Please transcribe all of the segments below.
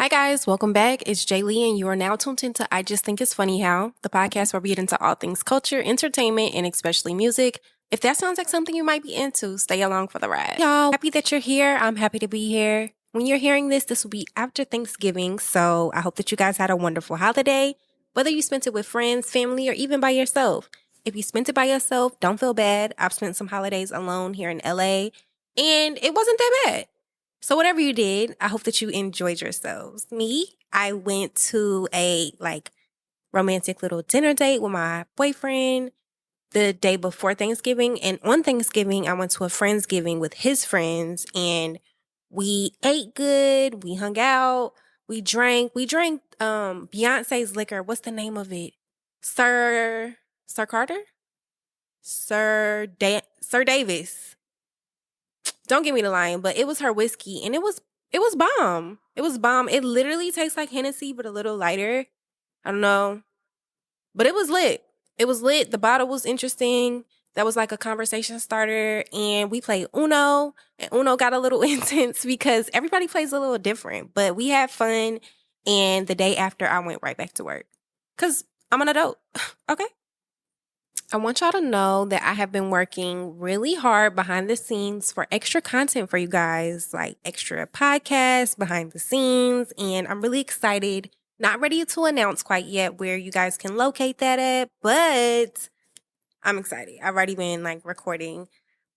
Hi guys, welcome back. It's Jay Lee and you are now tuned into I Just Think It's Funny How, the podcast where we get into all things culture, entertainment, and especially music. If that sounds like something you might be into, stay along for the ride. Y'all, happy that you're here. I'm happy to be here. When you're hearing this will be after Thanksgiving, so I hope that you guys had a wonderful holiday, whether you spent it with friends, family, or even by yourself. If you spent it by yourself, don't feel bad. I've spent some holidays alone here in LA, and it wasn't that bad. So whatever you did, I hope that you enjoyed yourselves. Me, I went to a romantic little dinner date with my boyfriend the day before Thanksgiving. And on Thanksgiving, I went to a Friendsgiving with his friends and we ate good. We hung out. We drank Beyonce's liquor. What's the name of it? Sir Carter? Sir Davis. Don't get me to lying, but it was her whiskey and it was bomb. It was bomb. It literally tastes like Hennessy, but a little lighter. I don't know. But it was lit. It was lit. The bottle was interesting. That was like a conversation starter. And we played Uno. And Uno got a little intense because everybody plays a little different. But we had fun. And the day after, I went right back to work. Because I'm an adult. Okay? I want y'all to know that I have been working really hard behind the scenes for extra content for you guys, like extra podcasts behind the scenes. And I'm really excited. Not ready to announce quite yet where you guys can locate that at, but I'm excited. I've already been recording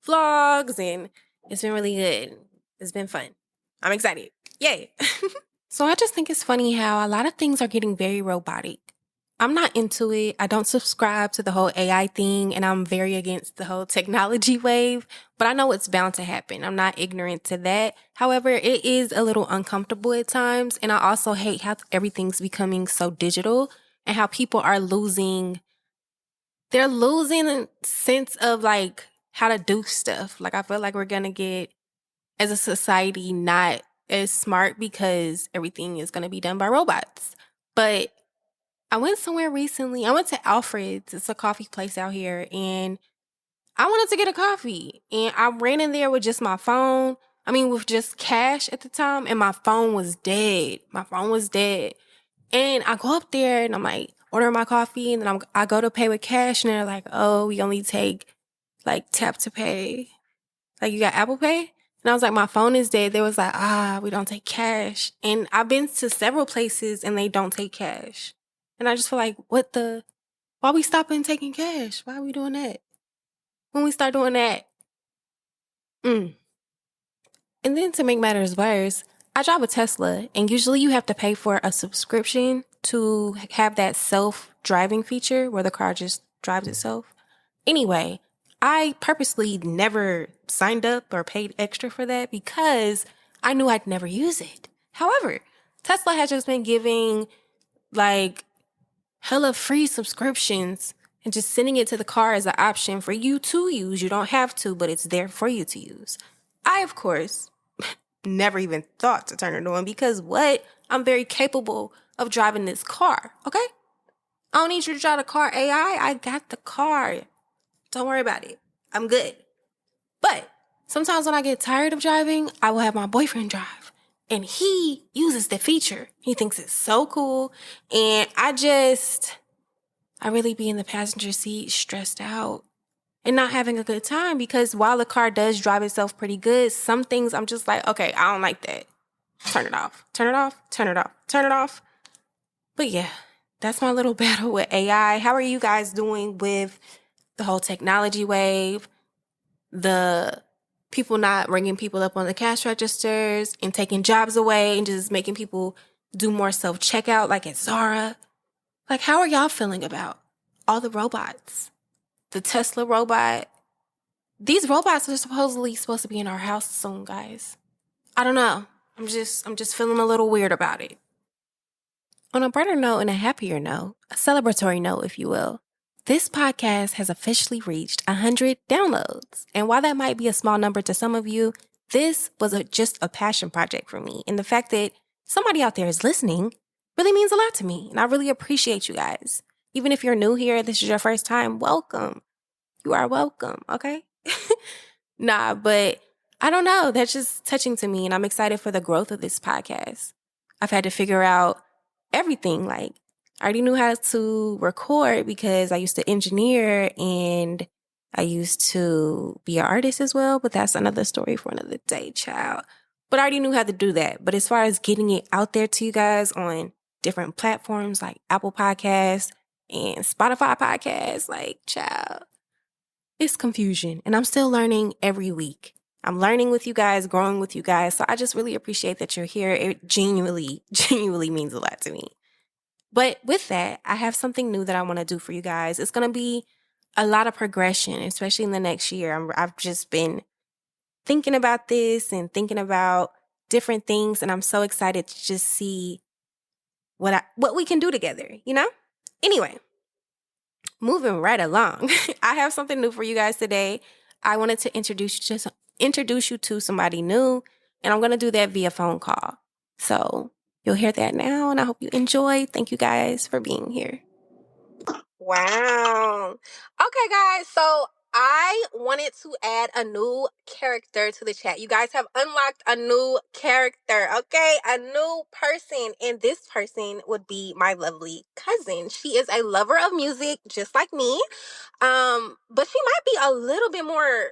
vlogs and it's been really good. It's been fun. I'm excited. Yay. So I just think it's funny how a lot of things are getting very robotic. I'm not into it. I don't subscribe to the whole AI thing, and I'm very against the whole technology wave, but I know it's bound to happen. I'm not ignorant to that. However, it is a little uncomfortable at times, and I also hate how everything's becoming so digital and how people are losing a sense of how to do stuff. I feel like we're going to get, as a society, not as smart because everything is going to be done by robots. But I went somewhere recently. I went to Alfred's. It's a coffee place out here. And I wanted to get a coffee. And I ran in there with just my phone. With just cash at the time. And my phone was dead. And I go up there and I'm like, order my coffee. And then I go to pay with cash. And they're like, oh, we only take tap to pay. You got Apple Pay? And I was like, my phone is dead. They was like, we don't take cash. And I've been to several places and they don't take cash. And I just feel like, why we stopping taking cash? Why are we doing that? When we start doing that. And then to make matters worse, I drive a Tesla and usually you have to pay for a subscription to have that self-driving feature where the car just drives itself. Anyway, I purposely never signed up or paid extra for that because I knew I'd never use it. However, Tesla has just been giving hella free subscriptions and just sending it to the car as an option for you to use. You don't have to, but it's there for you to use. I, of course, never even thought to turn it on because I'm very capable of driving this car, okay? I don't need you to drive the car, AI. I got the car. Don't worry about it. I'm good. But sometimes when I get tired of driving, I will have my boyfriend drive. And he uses the feature. He thinks it's so cool. And I really be in the passenger seat stressed out and not having a good time because while the car does drive itself pretty good, some things I'm just like, okay, I don't like that. Turn it off. Turn it off. Turn it off. Turn it off. But yeah, that's my little battle with AI. How are you guys doing with the whole technology wave? The people not ringing people up on the cash registers and taking jobs away and just making people do more self-checkout like at Zara. How are y'all feeling about all the robots? The Tesla robot. These robots are supposed to be in our house soon, guys. I don't know. I'm just feeling a little weird about it. On a brighter note and a happier note, a celebratory note, if you will, this podcast has officially reached 100 downloads. And while that might be a small number to some of you, this was just a passion project for me. And the fact that somebody out there is listening really means a lot to me. And I really appreciate you guys. Even if you're new here, this is your first time, welcome. You are welcome, okay? But I don't know. That's just touching to me. And I'm excited for the growth of this podcast. I've had to figure out everything. Like, I already knew how to record because I used to engineer and I used to be an artist as well, but that's another story for another day, child. But I already knew how to do that. But as far as getting it out there to you guys on different platforms like Apple Podcasts and Spotify Podcasts, like, child, it's confusion. And I'm still learning every week. I'm learning with you guys, growing with you guys. So I just really appreciate that you're here. It genuinely, genuinely means a lot to me. But with that, I have something new that I want to do for you guys. It's going to be a lot of progression, especially in the next year. I've just been thinking about this and thinking about different things, and I'm so excited to just see what we can do together, you know? Anyway, moving right along. I have something new for you guys today. I wanted to introduce you to somebody new, and I'm going to do that via phone call. So, you'll hear that now, and I hope you enjoy. Thank you guys for being here. Wow. Okay, guys. So I wanted to add a new character to the chat. You guys have unlocked a new character, okay? A new person. And this person would be my lovely cousin. She is a lover of music, just like me. But she might be a little bit more,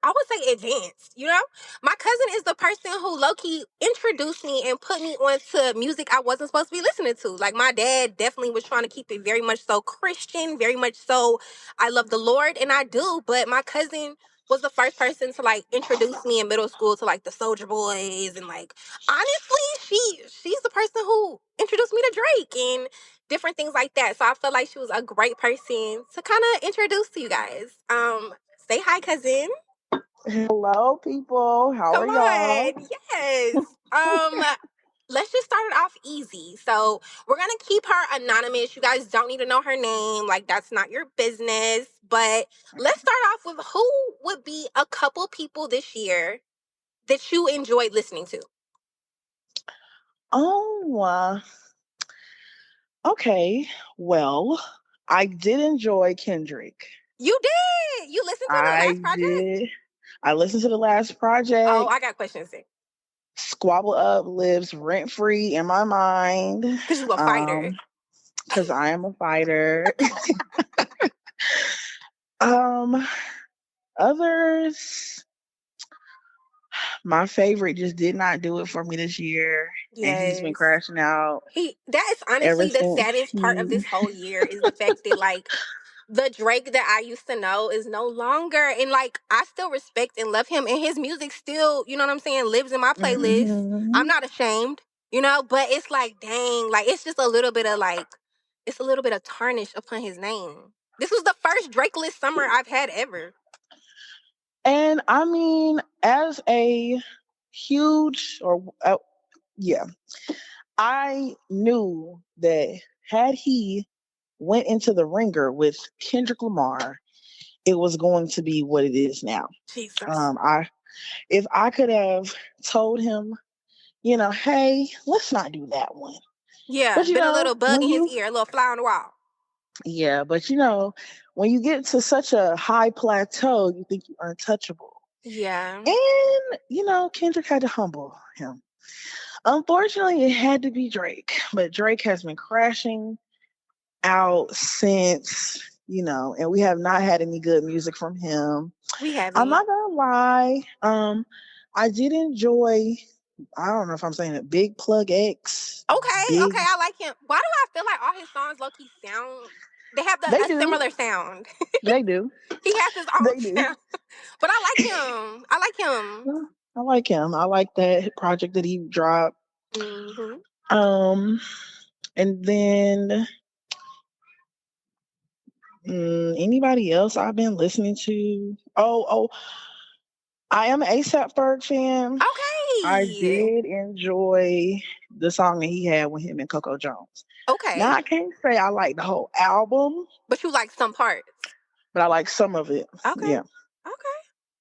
I would say, advanced, you know? My cousin is the person who low-key introduced me and put me onto music I wasn't supposed to be listening to. Like, my dad definitely was trying to keep it very much so Christian, very much so I love the Lord, and I do, but my cousin was the first person to, like, introduce me in middle school to, like, the Soldier Boys, and, like, honestly, she's the person who introduced me to Drake and different things like that. So I feel like she was a great person to kind of introduce to you guys. Say hi, cousin. Hello, people. How Come are y'all? on. Yes. Let's just start it off easy. So we're gonna keep her anonymous. You guys don't need to know her name. Like, that's not your business. But let's start off with who would be a couple people this year that you enjoyed listening to. Oh, okay. Well, I did enjoy Kendrick. You did. You listened to the I last project? did. I listened to the last Oh, project. I got questions there. Squabble Up lives rent free in my mind. Because you a fighter. Because I am a fighter. um, Others, my favorite just did not do it for me this year, and he's been Yes. crashing out That is ever honestly the since saddest part of he. this whole year is the fact that, like, the Drake that I used to know is no longer. And, like, I still respect and love him. And his music still, you know what I'm saying, lives in my playlist. I'm Mhm. not ashamed, you know, but it's like, dang, like, it's just a little bit of, like, it's a little bit of tarnish upon his name. This was the first Drake-less summer I've had ever. And I mean, as a huge, yeah, I knew that had he went into the ringer with Kendrick Lamar, it was going to be what it is now. Jesus. I If I could have told him, hey, let's not do that one. Yeah, But been a little bug when in his you, ear, a little fly on the wall. yeah, but when you get to such a high plateau, you think you're untouchable. Yeah. And, Kendrick had to humble him. Unfortunately, it had to be Drake, but Drake has been crashing out since, and we have not had any good music from him. We I'm haven't. not gonna lie. I did enjoy, I don't know if I'm saying it, Big Plug X. Okay, Big, okay, I like him. Why do I feel like all his songs low key sound? They have they a do. similar sound. They do. He has his own They do. sound, but I like him. I like him. I like him. I like that project that he dropped. Hmm. Um, and then anybody else I've been listening to? Oh, I am an ASAP Ferg fan. I Okay, did enjoy the song that he had with him and Coco Jones. Now okay, I can't say I like the whole album, but you like some parts. but I like some of it. Okay, Yeah. okay,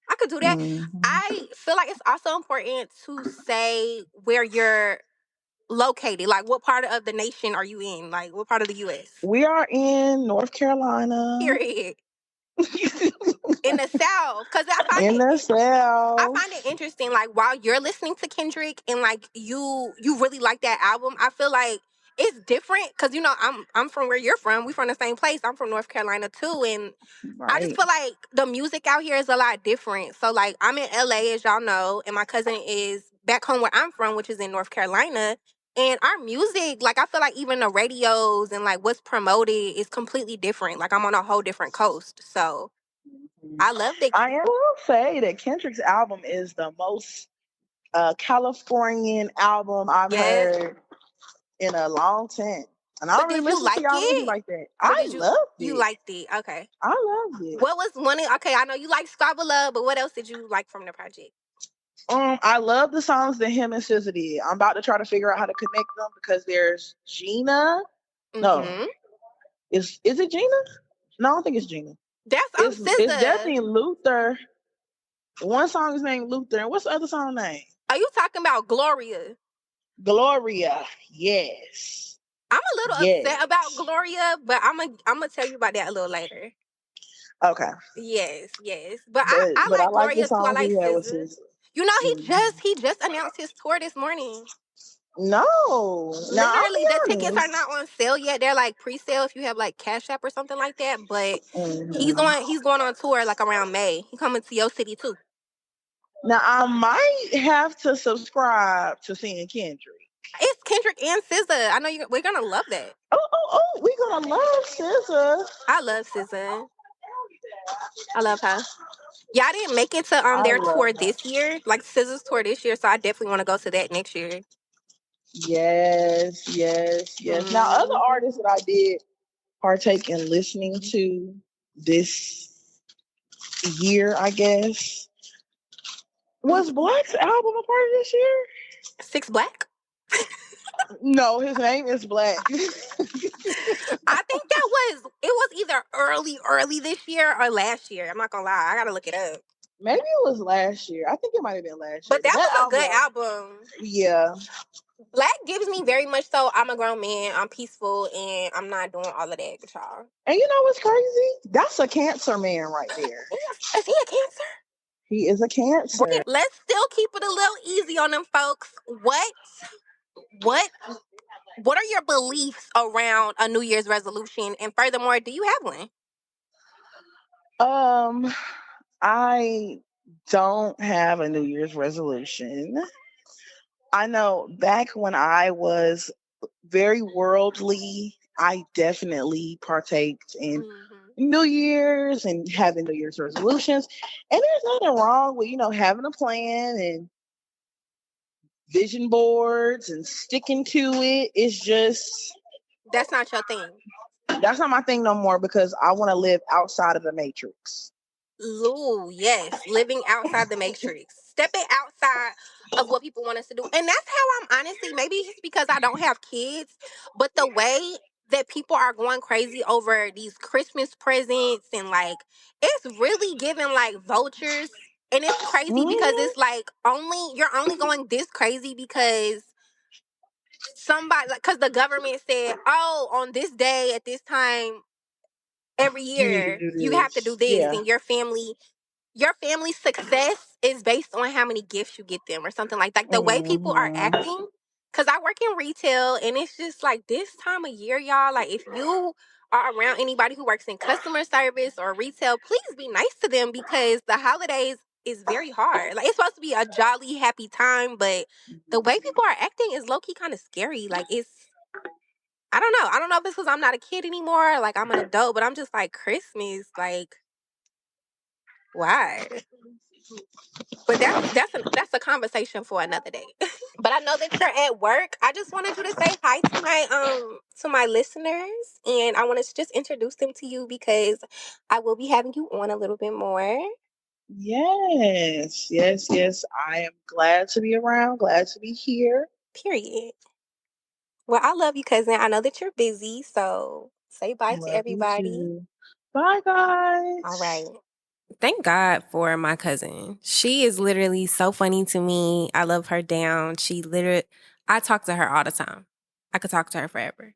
I could do that. Mhm. I feel like it's also important to say where you're located. Like, what part of the nation are you in? Like, what part of the U.S.? We are in North Carolina. Period. in the South, because In the I South. find it interesting. Like while you're listening to Kendrick and like you really like that album, I feel like it's different because I'm from where you're from. We from the same place. I'm from North Carolina too, and I just Right. feel like the music out here is a lot different. So like I'm in LA, as y'all know, and my cousin is back home where I'm from, which is in North Carolina. And our music, like I feel like even the radios and like what's promoted is completely different. Like I'm on a whole different coast. So I love that. I will say that Kendrick's album is the most Californian album I've Yes. heard in a long time. And I But don't really did you listen to like y'all music it? like that. Or I did loved you it. liked it? Okay. I loved it. What was one of, okay, I know you like Squabble Up, but what else did you like from the project? I love the songs that him and SZA did. I'm about to try to figure out how to connect them because there's Gina. No, Mm-hmm. is it Gina? No, I don't think it's Gina. That's It's SZA. definitely Luther. One song is named Luther. And what's the other song name? Are you talking about Gloria? Gloria. Yes. I'm a little upset about Yes. Gloria, but I'm gonna tell you about that a little later. Okay. Yes, yes. But I But I like like the Gloria too. I songs like he had with SZA. his. You know, Mhm. he just announced his tour this morning. No. Now I'll Literally, the be tickets are honest. not on sale yet. They're like pre-sale if you have like Cash App or something like that. But Mhm. he's going on tour like around May. He coming to your city too. Now I might have to subscribe to seeing Kendrick. It's Kendrick and SZA. I know we're gonna love that. Oh, we gonna love SZA. I love SZA. I love her. Yeah, I didn't make it to I their love tour her. this year, like SZA's tour this year. So I definitely want to go to that next year. Yes, yes, yes. Now other Hmm. artists that I did partake in listening to this year, I guess. Was Black's album a part of this year? Six Black. No, his name is Black. I think it was either early this year or last year. I'm not gonna lie, I gotta look it up. Maybe it was last year. I think it might have been last year. But But that that was a good album, album. yeah. Black gives me very much so. I'm a grown man. I'm peaceful, and I'm not doing all of that with y'all. And you know what's crazy? That's a cancer man right there. Is he a Cancer? He is a cancer. Let's still keep it a little easy on them folks. What what are your beliefs around a New Year's resolution? And furthermore, do you have one? Um, I don't have a New Year's resolution. I know back when I was very worldly, I definitely partaked in Hmm. New Year's and having New Year's resolutions. And there's nothing wrong with, having a plan and vision boards and sticking to it. It's just, That's not your thing. that's not my thing no more because I want to live outside of the matrix. Ooh, yes, living outside the matrix, stepping outside of what people want us to do, and that's how I'm honestly. Maybe it's because I don't have kids, but the way that people are going crazy over these Christmas presents and like it's really giving like vultures, and it's crazy because Mhm. it's like you're only going this crazy because somebody like because the government said, oh, on this day at this time every You need to year do you have to do this. this, Yeah. and your family's success is based on how many gifts you get them or something like the way people are Mhm. acting. Because I work in retail and it's just like this time of year, y'all, like if you are around anybody who works in customer service or retail, please be nice to them because the holidays is very hard. Like it's supposed to be a jolly happy time, but the way people are acting is low-key kind of scary. Like it's I don't know. I don't know if it's because I'm not a kid anymore, like I'm an adult, but I'm just like Christmas, like why? But that's a conversation for another day. But I know that you're at work. I just wanted you to say hi to my listeners, and I wanted to just introduce them to you because I will be having you on a little bit more. Yes, yes, yes. I am glad to be around, glad to be here. Period. Well, I love you, cousin. I know that you're busy, so say bye to Love you everybody. too. Bye, All guys. right. Thank God for my cousin. She is literally so funny to me. I love her down. I talk to her all the time. I could talk to her forever.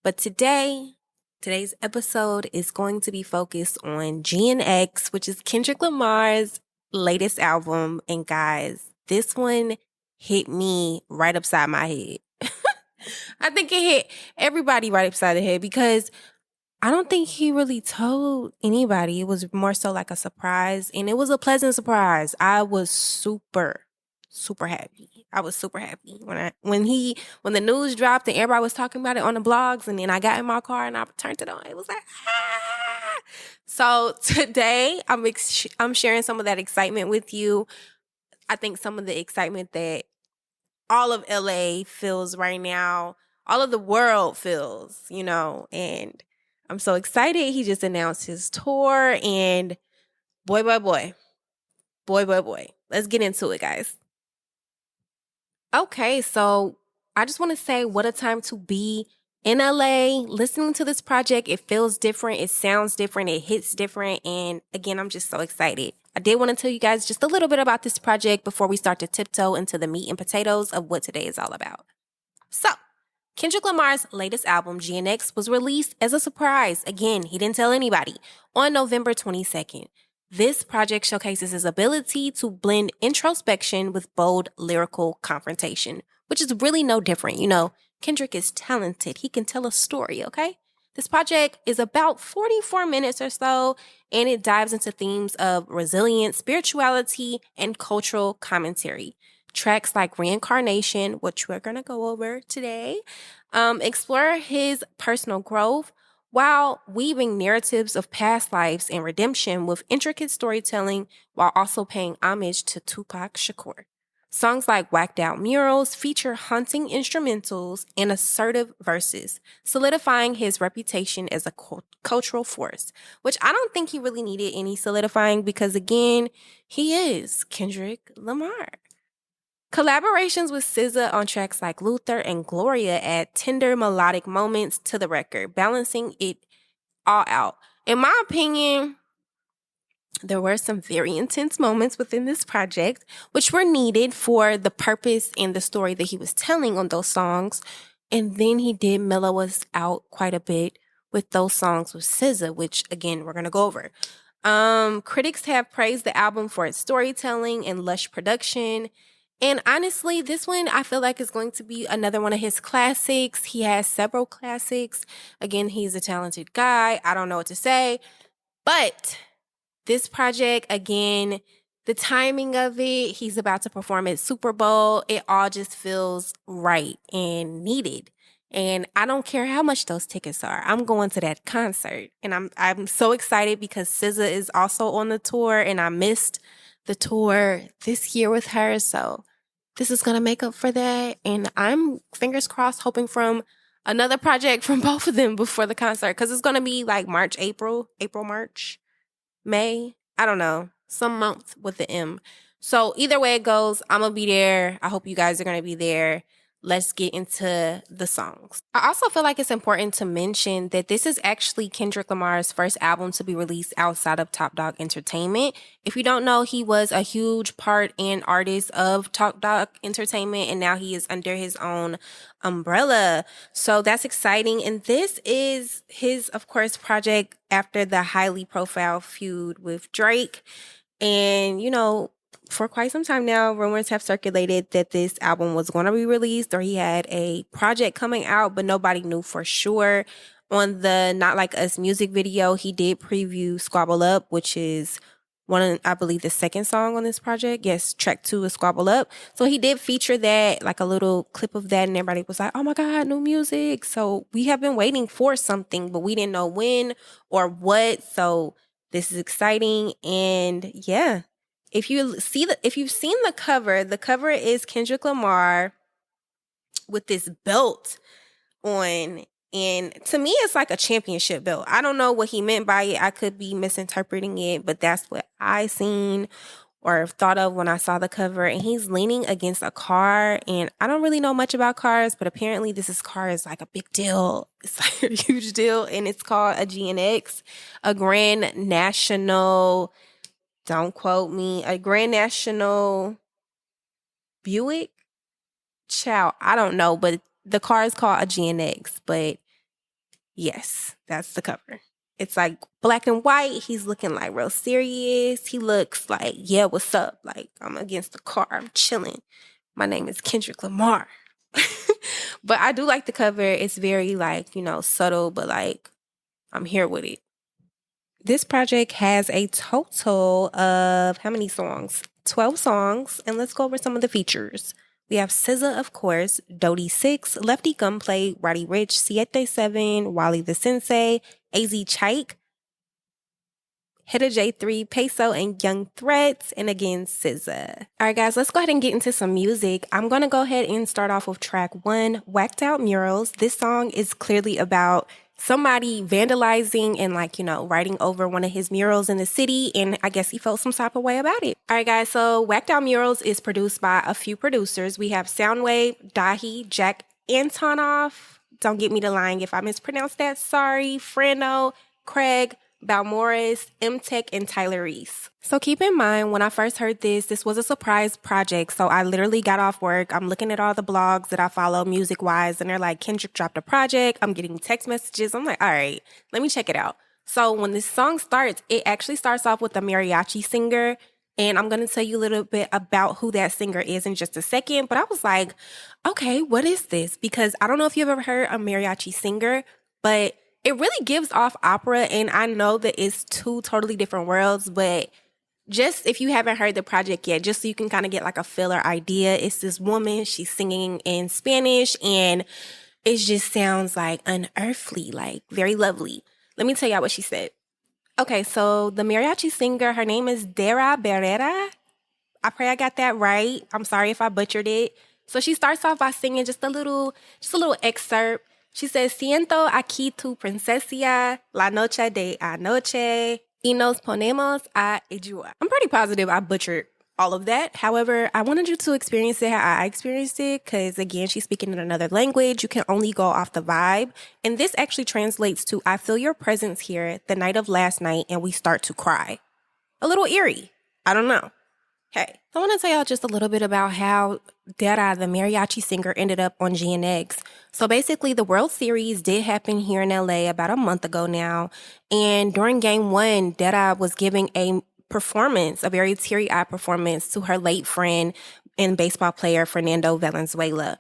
But today, Today's episode is going to be focused on GNX, which is Kendrick Lamar's latest album. And guys, this one hit me right upside my head. I think it hit everybody right upside the head because I don't think he really told anybody. It was more so like a surprise, and it was a pleasant surprise. I was super happy. I was super happy when the news dropped and everybody was talking about it on the blogs, and then I got in my car and I turned it on. It was like, ah! So today I'm sharing some of that excitement with you. I think some of the excitement that all of LA feels right now, all of the world feels, and I'm so excited. He just announced his tour, and boy, boy, boy, boy, boy, boy. Let's get into it, guys. Okay, so I just want to say what a time to be in LA. Listening to this project, it feels different, it sounds different, it hits different, and again, I'm just so excited. I did want to tell you guys just a little bit about this project before we start to tiptoe into the meat and potatoes of what today is all about. So, Kendrick Lamar's latest album, GNX, was released as a surprise. Again, he didn't tell anybody, on November 22nd. This project showcases his ability to blend introspection with bold lyrical confrontation, which is really no different. Kendrick is talented. He can tell a story, okay? This project is about 44 minutes or so, and it dives into themes of resilience, spirituality, and cultural commentary. Tracks like Reincarnation, which we're going to go over today, explore his personal growth while weaving narratives of past lives and redemption with intricate storytelling while also paying homage to Tupac Shakur. Songs like Whacked Out Murals feature haunting instrumentals and assertive verses, solidifying his reputation as a cultural force, which I don't think he really needed any solidifying because, again, he is Kendrick Lamar. Collaborations with SZA on tracks like Luther and Gloria add tender melodic moments to the record, balancing it all out. In my opinion, there were some very intense moments within this project, which were needed for the purpose and the story that he was telling on those songs. And then he did mellow us out quite a bit with those songs with SZA, which again, we're going to go over. Critics have praised the album for its storytelling and lush production. And honestly, this one I feel like is going to be another one of his classics. He has several classics. Again, he's a talented guy. I don't know what to say. But this project, again, the timing of it, he's about to perform at Super Bowl. It all just feels right and needed. And I don't care how much those tickets are. I'm going to that concert. And I'm so excited because SZA is also on the tour and I missed the tour this year with her. So this is going to make up for that. And I'm, fingers crossed, hoping from another project from both of them before the concert. Because it's going to be like March, March, May. I don't know. Some month with the M. So either way it goes, I'm going to be there. I hope you guys are going to be there. Let's get into the songs. I also feel like it's important to mention that this is actually Kendrick Lamar's first album to be released outside of Top Dog Entertainment. If you don't know, he was a huge part and artist of Top Dog Entertainment, and now he is under his own umbrella. So that's exciting. And this is his, of course, project after the highly profile feud with Drake. And, for quite some time now, rumors have circulated that this album was going to be released or he had a project coming out, but nobody knew for sure. On the Not Like Us music video, he did preview Squabble Up, which is I believe the second song on this project. Yes, track 2 is Squabble Up. So he did feature that, like a little clip of that, and everybody was like, oh my God, new music. So we have been waiting for something, but we didn't know when or what. So this is exciting. And yeah. If you've seen the cover is Kendrick Lamar with this belt on. And to me, it's like a championship belt. I don't know what he meant by it. I could be misinterpreting it, but that's what I seen or thought of when I saw the cover. And he's leaning against a car. And I don't really know much about cars, but apparently this car is like a big deal. It's like a huge deal. And it's called a GNX, a Grand National... Don't quote me. A Grand National Buick? Child, I don't know, but the car is called a GNX. But Yes, that's the cover. It's like black and white. He's looking like real serious. He looks like, yeah, what's up? Like, I'm against the car. I'm chilling. My name is Kendrick Lamar. But I do like the cover. It's very like, subtle, but like I'm here with it. This project has a total of how many songs? 12 songs. And let's go over some of the features. We have SZA, of course, Dodie 6, Lefty Gunplay, Roddy Rich, Siete 7, Wally the Sensei, AZ Chike, Hida J3, Peso, and Young Threats, and again, SZA. All right, guys, let's go ahead and get into some music. I'm going to go ahead and start off with track 1, Whacked Out Murals. This song is clearly about somebody vandalizing and writing over one of his murals in the city, and I guess he felt some type of way about it. All right, guys, so Whacked Out Murals is produced by a few producers. We have Soundwave, Dahi, Jack Antonoff. Don't get me to lying if I mispronounce that. Sorry. Frano, Craig, Balmores, M-Tech, and Tyler Reese. So keep in mind, when I first heard this was a surprise project. So I literally got off work. I'm looking at all the blogs that I follow music-wise, and they're like, Kendrick dropped a project. I'm getting text messages. I'm like, all right, let me check it out. So when this song starts, it actually starts off with a mariachi singer. And I'm going to tell you a little bit about who that singer is in just a second. But I was like, okay, what is this? Because I don't know if you've ever heard a mariachi singer, but it really gives off opera, and I know that it's two totally different worlds, but just if you haven't heard the project yet, just so you can kind of get like a filler idea, it's this woman, she's singing in Spanish, and it just sounds like unearthly, like very lovely. Let me tell y'all what she said. Okay, so the mariachi singer, her name is Dara Barrera. I pray I got that right. I'm sorry if I butchered it. So she starts off by singing just a little excerpt. She says, Siento aquí tu presencia, la noche de anoche, y nos ponemos a jugar. I'm pretty positive I butchered all of that. However, I wanted you to experience it how I experienced it because, again, she's speaking in another language. You can only go off the vibe. And this actually translates to, I feel your presence here the night of last night, and we start to cry. A little eerie. I don't know. Hey, I want to tell y'all just a little bit about how Dara, the mariachi singer, ended up on GNX. So basically, the World Series did happen here in LA about a month ago now. And during game 1, Dara was giving a performance, a very teary-eyed performance to her late friend and baseball player, Fernando Valenzuela.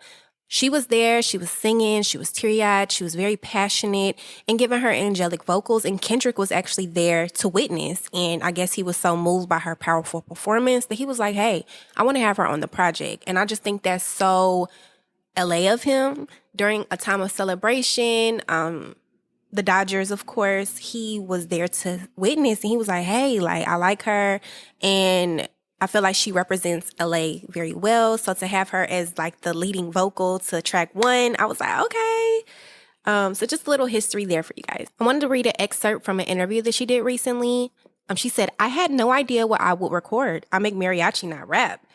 She was there, she was singing, she was teary-eyed, she was very passionate and giving her angelic vocals, and Kendrick was actually there to witness, and I guess he was so moved by her powerful performance that he was like, hey, I want to have her on the project. And I just think that's so LA of him during a time of celebration. The Dodgers, of course, he was there to witness, and he was like, hey, like, I like her, and I feel like she represents LA very well. So to have her as like the leading vocal to track 1, I was like, okay. So just a little history there for you guys. I wanted to read an excerpt from an interview that she did recently. She said, I had no idea what I would record. I make mariachi, not rap.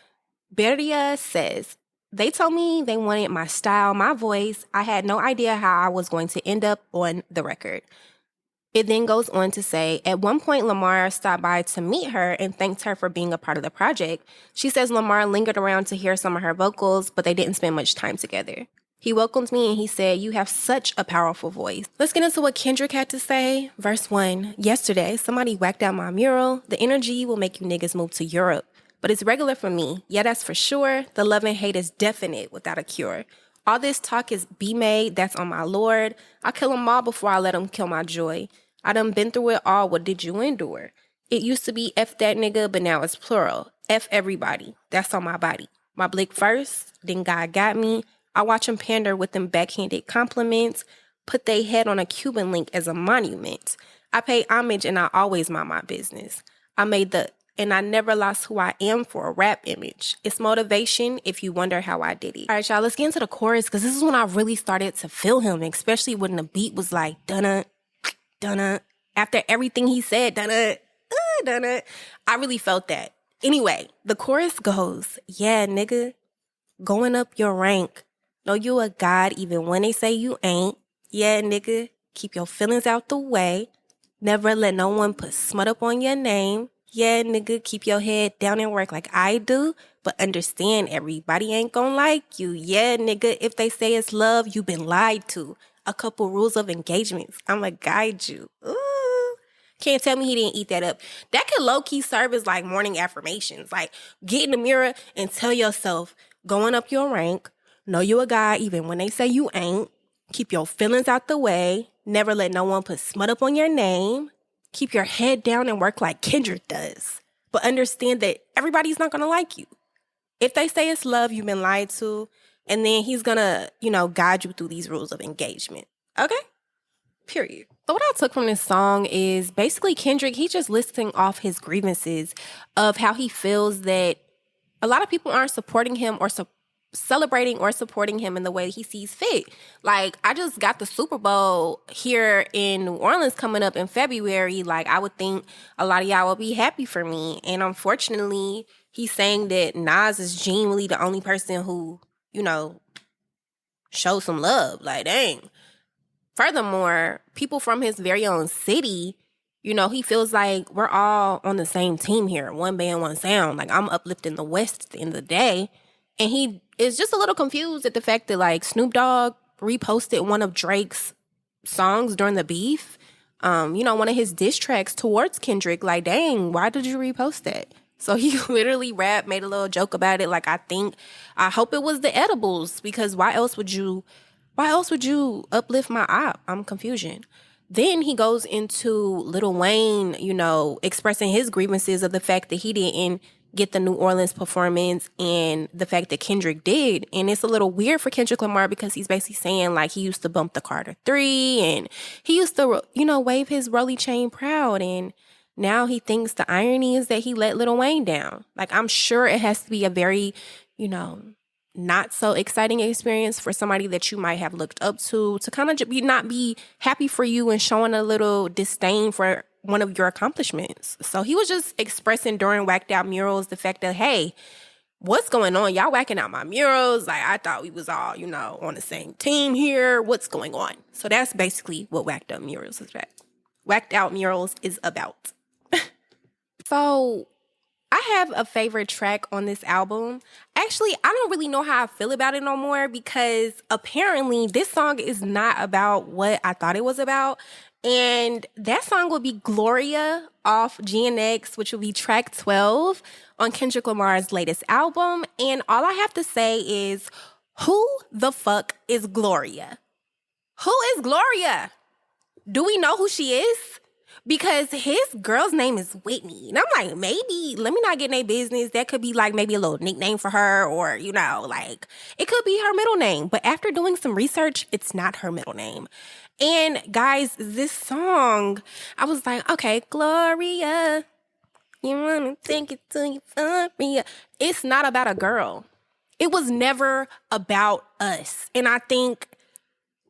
Beria says, they told me they wanted my style, my voice. I had no idea how I was going to end up on the record. It then goes on to say, at one point, Lamar stopped by to meet her and thanked her for being a part of the project. She says Lamar lingered around to hear some of her vocals, but they didn't spend much time together. He welcomed me and he said, you have such a powerful voice. Let's get into what Kendrick had to say. Verse 1, yesterday, somebody whacked out my mural. The energy will make you niggas move to Europe. But it's regular for me. Yeah, that's for sure. The love and hate is definite without a cure. All this talk is be made, that's on my Lord. I'll kill them all before I let them kill my joy. I done been through it all, what did you endure? It used to be F that nigga, but now it's plural. F everybody, that's on my body. My blick first, then God got me. I watch them pander with them backhanded compliments, put they head on a Cuban link as a monument. I pay homage and I always mind my business. And I never lost who I am for a rap image. It's motivation if you wonder how I did it. All right, y'all, let's get into the chorus because this is when I really started to feel him, especially when the beat was like, dunna, dunna. After everything he said, dunna, dunna. I really felt that. Anyway, the chorus goes, yeah, nigga, going up your rank. Know you a god even when they say you ain't. Yeah, nigga, keep your feelings out the way. Never let no one put smut up on your name. Yeah, nigga, keep your head down and work like I do. But understand everybody ain't gonna like you. Yeah, nigga, if they say it's love, you been lied to. a couple rules of engagements. I'm going to guide you. Ooh. Can't tell me he didn't eat that up. That could low-key serve as like morning affirmations. Like, get in the mirror and tell yourself, going up your rank, know you a guy even when they say you ain't. Keep your feelings out the way. Never let no one put smut up on your name. Keep your head down and work like Kendrick does. But understand that everybody's not going to like you. If they say it's love, you've been lied to. And then he's going to, guide you through these rules of engagement. Okay? Period. So what I took from this song is basically Kendrick, he just listing off his grievances of how he feels that a lot of people aren't supporting him or celebrating or supporting him in the way he sees fit. Like, I just got the Super Bowl here in New Orleans coming up in February. Like, I would think a lot of y'all will be happy for me. And unfortunately, he's saying that Nas is genuinely the only person who, shows some love. Like, dang. Furthermore, people from his very own city, he feels like we're all on the same team here. One band, one sound. Like, I'm uplifting the West at the end of the day. And he is just a little confused at the fact that, like, Snoop Dogg reposted one of Drake's songs during the beef. One of his diss tracks towards Kendrick. Like, dang, why did you repost that? So he literally made a little joke about it. Like, I hope it was the edibles, because why else would you uplift my op? I'm confusion. Then he goes into Lil Wayne, expressing his grievances of the fact that he didn't get the New Orleans performance and the fact that Kendrick did. And it's a little weird for Kendrick Lamar because he's basically saying, like, he used to bump the Carter 3 and he used to, wave his Rolly chain proud. And now he thinks the irony is that he let Lil Wayne down. Like, I'm sure it has to be a very, not so exciting experience for somebody that you might have looked up to kind of not be happy for you and showing a little disdain for one of your accomplishments. So he was just expressing during Whacked Out Murals the fact that, hey, what's going on? Y'all whacking out my murals. Like, I thought we was all, on the same team here. What's going on? So that's basically what Whacked Out Murals is about. Whacked Out Murals is about. So I have a favorite track on this album. Actually, I don't really know how I feel about it no more, because apparently this song is not about what I thought it was about. And that song will be Gloria off GNX, which will be track 12 on Kendrick Lamar's latest album. And all I have to say is, who the fuck is Gloria? Who is Gloria? Do we know who she is? Because his girl's name is Whitney. And I'm like, maybe, let me not get in their business. That could be like maybe a little nickname for her, or, like, it could be her middle name. But after doing some research, it's not her middle name. And guys, this song, I was like, okay, Gloria, you wanna take it to you for me. It's not about a girl. It was never about us. And I think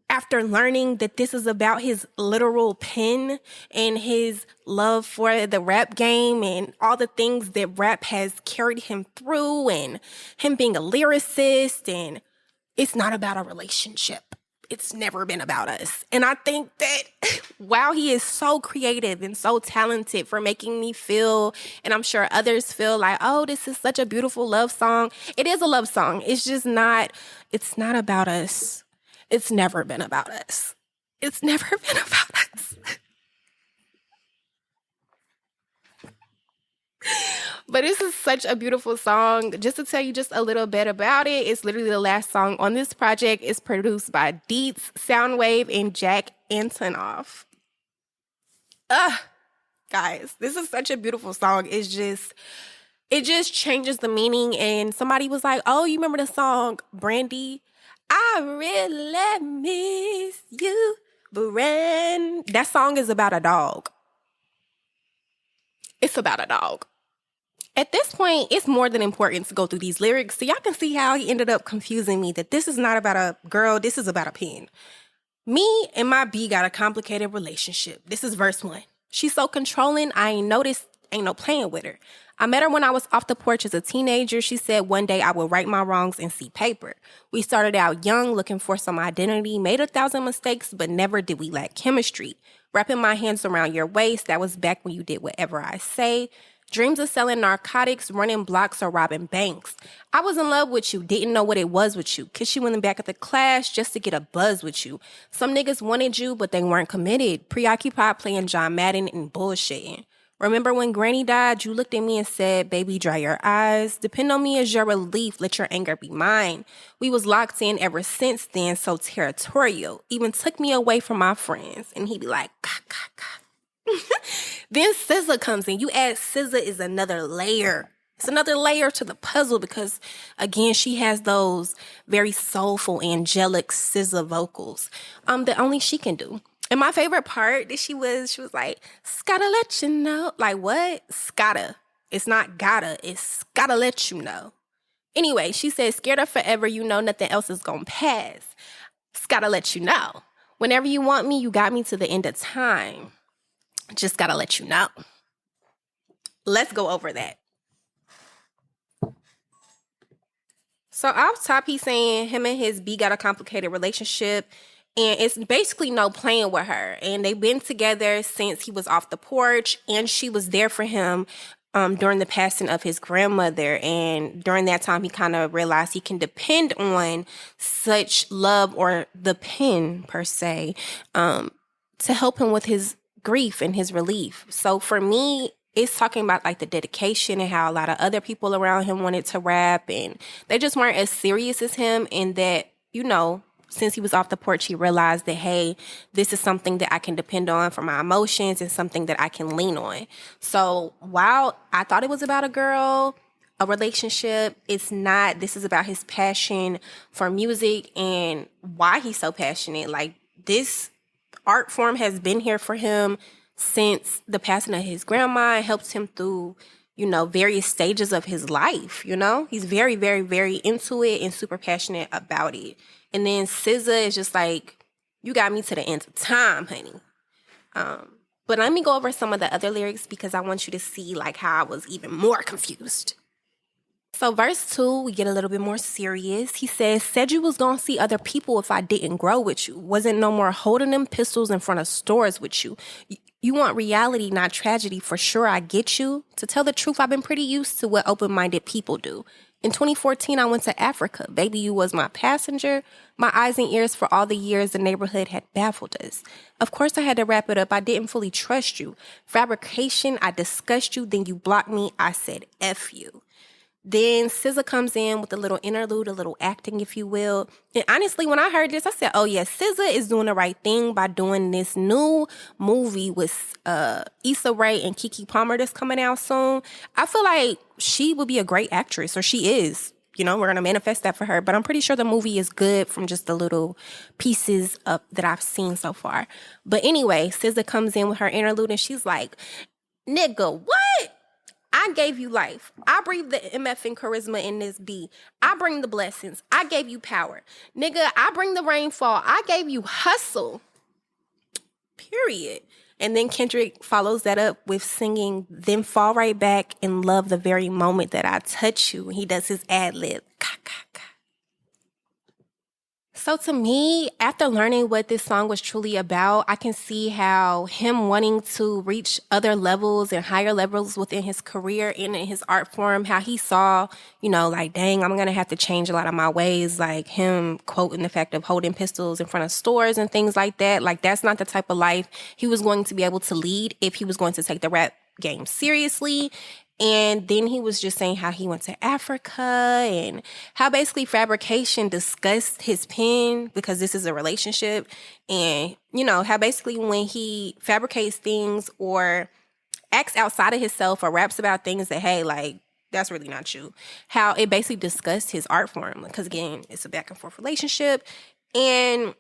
after learning that this is about his literal pen and his love for the rap game and all the things that rap has carried him through, and him being a lyricist, and it's not about a relationship. It's never been about us. And I think that while he is so creative and so talented for making me feel, and I'm sure others feel like, oh, this is such a beautiful love song. It is a love song. It's just it's not about us. It's never been about us. It's never been about us. But this is such a beautiful song. Just to tell you just a little bit about it, it's literally the last song on this project. It's produced by Deets, Soundwave, and Jack Antonoff. Guys, this is such a beautiful song. It just changes the meaning. And somebody was like, oh, you remember the song Brandy? I really miss you, Brand. That song is about a dog. It's about a dog. At this point, it's more than important to go through these lyrics so y'all can see how he ended up confusing me, that this is not about a girl, this is about a pen. Me and my B got a complicated relationship. This is verse 1. She's so controlling, I ain't noticed, ain't no playing with her. I met her when I was off the porch as a teenager. She said one day I would right my wrongs and see paper. We started out young, looking for some identity, made 1,000 mistakes, but never did we lack chemistry. Wrapping my hands around your waist, that was back when you did whatever I say. Dreams of selling narcotics, running blocks, or robbing banks. I was in love with you, didn't know what it was with you. Kissed you in the back of the class just to get a buzz with you. Some niggas wanted you, but they weren't committed. Preoccupied playing John Madden and bullshitting. Remember when Granny died, you looked at me and said, baby, dry your eyes. Depend on me as your relief, let your anger be mine. We was locked in ever since then, so territorial. Even took me away from my friends. And he'd be like, ka, ka, ka. Then SZA comes in. You add SZA is another layer. It's another layer to the puzzle because, again, she has those very soulful, angelic SZA vocals that only she can do. And my favorite part that she was like, "Gotta let you know." Like, what? Scotta. It's not gotta. It's gotta let you know. Anyway, she said, scared of forever, you know nothing else is gonna pass. Gotta let you know. Whenever you want me, you got me to the end of time. Just gotta let you know. Let's go over that. So off top, he's saying him and his B got a complicated relationship. And it's basically no playing with her. And they've been together since he was off the porch. And she was there for him during the passing of his grandmother. And during that time, he kind of realized he can depend on such love or the pen, per se, to help him with his grief and his relief. So for me, it's talking about like the dedication and how a lot of other people around him wanted to rap. And they just weren't as serious as him. And that, you know, since he was off the porch, he realized that, hey, this is something that I can depend on for my emotions and something that I can lean on. So while I thought it was about a girl, a relationship, it's not. This is about his passion for music and why he's so passionate. Like, this art form has been here for him since the passing of his grandma. It helps him through, you know, various stages of his life, you know? He's very, very, very into it and super passionate about it. And then SZA is just like, you got me to the end of time, honey. But let me go over some of the other lyrics because I want you to see like how I was even more confused. So verse 2, we get a little bit more serious. He says, said you was gonna see other people if I didn't grow with you. Wasn't no more holding them pistols in front of stores with you. You want reality, not tragedy. For sure, I get you. To tell the truth, I've been pretty used to what open-minded people do. In 2014, I went to Africa. Baby, you was my passenger. My eyes and ears for all the years the neighborhood had baffled us. Of course, I had to wrap it up. I didn't fully trust you. Fabrication, I discussed you. Then you blocked me. I said, F you. Then SZA comes in with a little interlude, a little acting, if you will. And honestly, when I heard this, I said, oh, yeah, SZA is doing the right thing by doing this new movie with Issa Rae and Keke Palmer that's coming out soon. I feel like she would be a great actress, or she is. You know, we're going to manifest that for her. But I'm pretty sure the movie is good from just the little pieces that I've seen so far. But anyway, SZA comes in with her interlude and she's like, nigga, what? I gave you life. I breathe the MF and charisma in this beat. I bring the blessings. I gave you power. Nigga, I bring the rainfall. I gave you hustle. Period. And then Kendrick follows that up with singing, then fall right back and love the very moment that I touch you. He does his ad-lib. Ka, ka, ka. So to me, after learning what this song was truly about, I can see how him wanting to reach other levels and higher levels within his career and in his art form, how he saw, you know, like, dang, I'm going to have to change a lot of my ways. Like him quoting the fact of holding pistols in front of stores and things like that. Like, that's not the type of life he was going to be able to lead if he was going to take the rap game seriously. And then he was just saying how he went to Africa and how basically fabrication discussed his pen because this is a relationship. And, you know, how basically when he fabricates things or acts outside of himself or raps about things that, hey, like, that's really not you. How it basically discussed his art form. Because, again, it's a back and forth relationship. And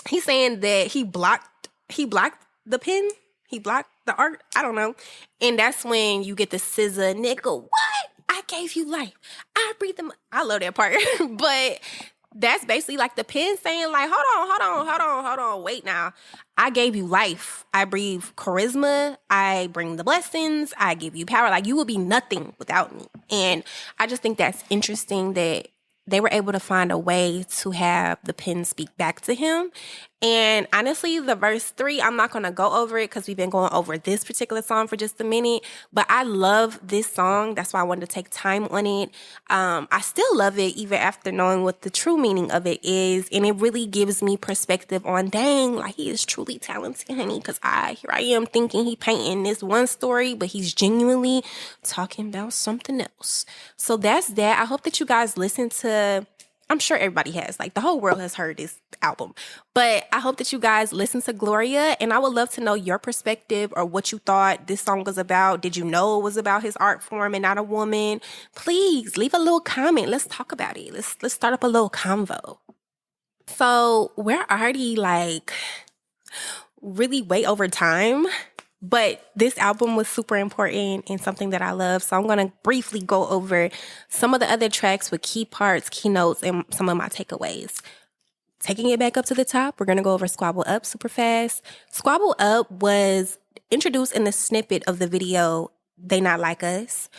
he's saying that he blocked the pen. He blocked the art. I don't know. And that's when you get the SZA, nigga, what? I gave you life. I breathed them. I love that part. But that's basically like the pen saying like, hold on. Wait now. I gave you life. I breathe charisma. I bring the blessings. I give you power. Like, you would be nothing without me. And I just think that's interesting that they were able to find a way to have the pen speak back to him. And honestly, the verse 3, I'm not going to go over it because we've been going over this particular song for just a minute, but I love this song. That's why I wanted to take time on it. I still love it even after knowing what the true meaning of it is. And it really gives me perspective on, dang, like he is truly talented, honey. Because here I am thinking he painting this one story, but he's genuinely talking about something else. So that's that. I hope that you guys listen to, I'm sure everybody has, like the whole world has heard this album, but I hope that you guys listen to Gloria, and I would love to know your perspective or what you thought this song was about. Did you know it was about his art form and not a woman? Please leave a little comment. Let's talk about it. Let's start up a little convo. So we're already like really way over time, but this album was super important and something that I love. So I'm going to briefly go over some of the other tracks with key parts, keynotes, and some of my takeaways. Taking it back up to the top, we're going to go over Squabble Up super fast. Squabble Up was introduced in the snippet of the video, They Not Like Us.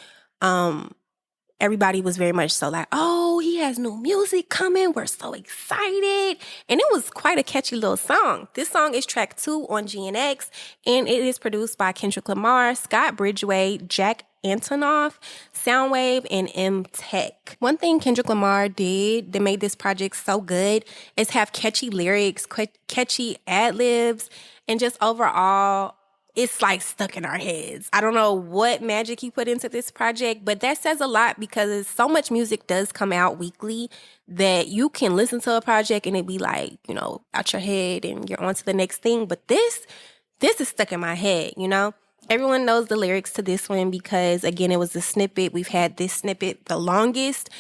Everybody was very much so like, oh, he has new music coming. We're so excited. And it was quite a catchy little song. This song is track 2 on GNX, and it is produced by Kendrick Lamar, Scott Bridgway, Jack Antonoff, Soundwave, and M Tech. One thing Kendrick Lamar did that made this project so good is have catchy lyrics, catchy ad-libs, and just overall, it's like stuck in our heads. I don't know what magic he put into this project, but that says a lot because so much music does come out weekly that you can listen to a project and it be like, you know, out your head and you're on to the next thing. But this is stuck in my head, you know? Everyone knows the lyrics to this one because, again, it was a snippet. We've had this snippet the longest.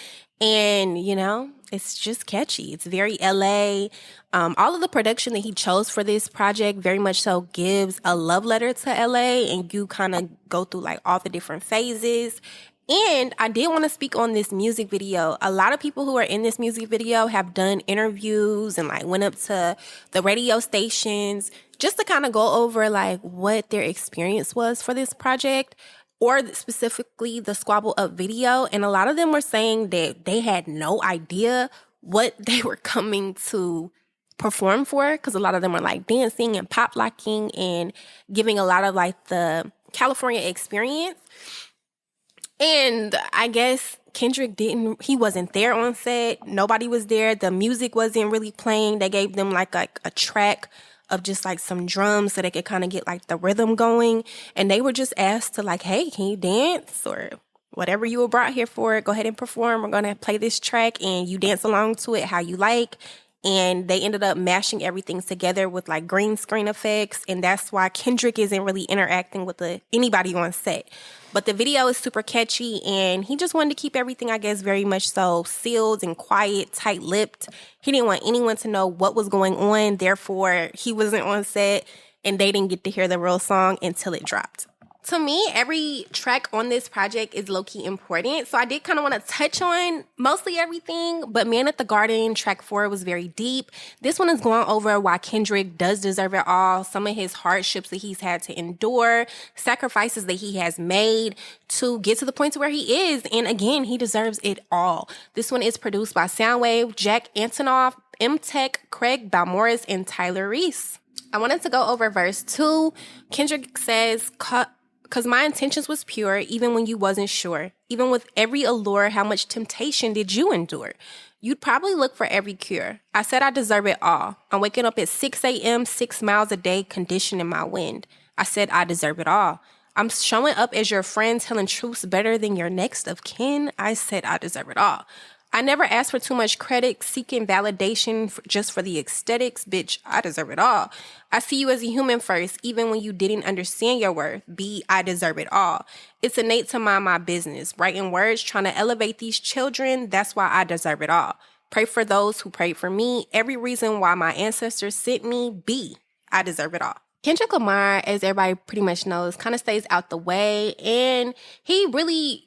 And, you know, it's just catchy. It's very LA. All of the production that he chose for this project very much so gives a love letter to LA, and you kind of go through like all the different phases. And I did want to speak on this music video. A lot of people who are in this music video have done interviews and like went up to the radio stations just to kind of go over like what their experience was for this project, or specifically the Squabble Up video. And a lot of them were saying that they had no idea what they were coming to perform for, because a lot of them were like dancing and pop locking and giving a lot of like the California experience. And I guess Kendrick he wasn't there on set. Nobody was there. The music wasn't really playing. They gave them like a track of just like some drums so they could kind of get like the rhythm going. And they were just asked to like, hey, can you dance or whatever you were brought here for? Go ahead and perform. We're going to play this track and you dance along to it how you like. And they ended up mashing everything together with like green screen effects. And that's why Kendrick isn't really interacting with anybody on set. But the video is super catchy, and he just wanted to keep everything, I guess, very much so sealed and quiet, tight-lipped. He didn't want anyone to know what was going on. Therefore, he wasn't on set, and they didn't get to hear the real song until it dropped. To me, every track on this project is low-key important, so I did kind of want to touch on mostly everything, but Man at the Garden, track 4, was very deep. This one is going over why Kendrick does deserve it all, some of his hardships that he's had to endure, sacrifices that he has made to get to the point to where he is, and again, he deserves it all. This one is produced by Soundwave, Jack Antonoff, M Tech, Craig Balmorris, and Tyler Reese. I wanted to go over verse 2. Kendrick says, because my intentions was pure, even when you wasn't sure. Even with every allure, how much temptation did you endure? You'd probably look for every cure. I said I deserve it all. I'm waking up at 6 a.m., 6 miles a day, conditioning my wind. I said I deserve it all. I'm showing up as your friend, telling truths better than your next of kin. I said I deserve it all. I never asked for too much credit, seeking validation just for the aesthetics. Bitch, I deserve it all. I see you as a human first, even when you didn't understand your worth. B, I deserve it all. It's innate to mind my business. Writing words, trying to elevate these children, that's why I deserve it all. Pray for those who prayed for me. Every reason why my ancestors sent me. B, I deserve it all. Kendrick Lamar, as everybody pretty much knows, kind of stays out the way. And he really,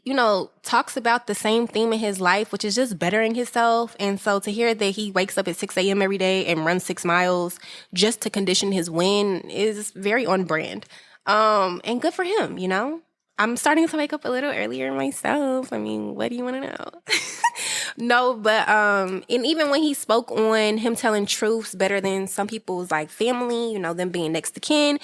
talks about the same theme in his life, which is just bettering himself. And so to hear that he wakes up at 6 a.m. every day and runs 6 miles just to condition his win is very on brand. And good for him, I'm starting to wake up a little earlier myself. I mean, what do you want to know? No, but and even when he spoke on him telling truths better than some people's like family, you know, them being next to kin,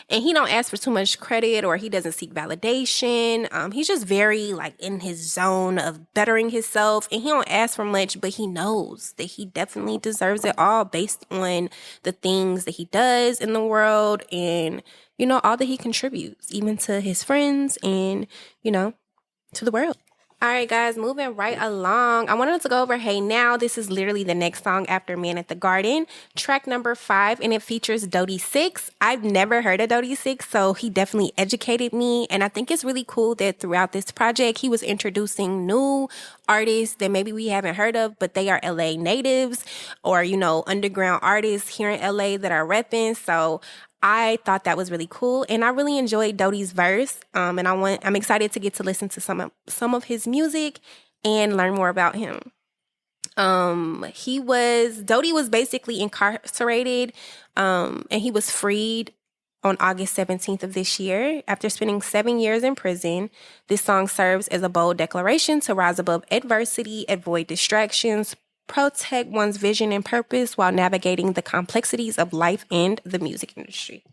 and he don't ask for too much credit or he doesn't seek validation. He's just very like in his zone of bettering himself, and he don't ask for much, but he knows that he definitely deserves it all based on the things that he does in the world and, you know, all that he contributes, even to his friends and, you know, to the world. All right, guys, moving right along. I wanted to go over Hey Now. This is literally the next song after Man at the Garden, track number 5, and it features Dodie Six. I've never heard of Dodie Six, so he definitely educated me. And I think it's really cool that throughout this project, he was introducing new artists that maybe we haven't heard of, but they are LA natives or, you know, underground artists here in LA that are repping. So I thought that was really cool, and I really enjoyed Dodie's verse. And I'm excited to get to listen to some of his music and learn more about him. Dodie was basically incarcerated, and he was freed on August 17th of this year after spending 7 years in prison. This song serves as a bold declaration to rise above adversity, avoid distractions, protect one's vision and purpose while navigating the complexities of life and the music industry.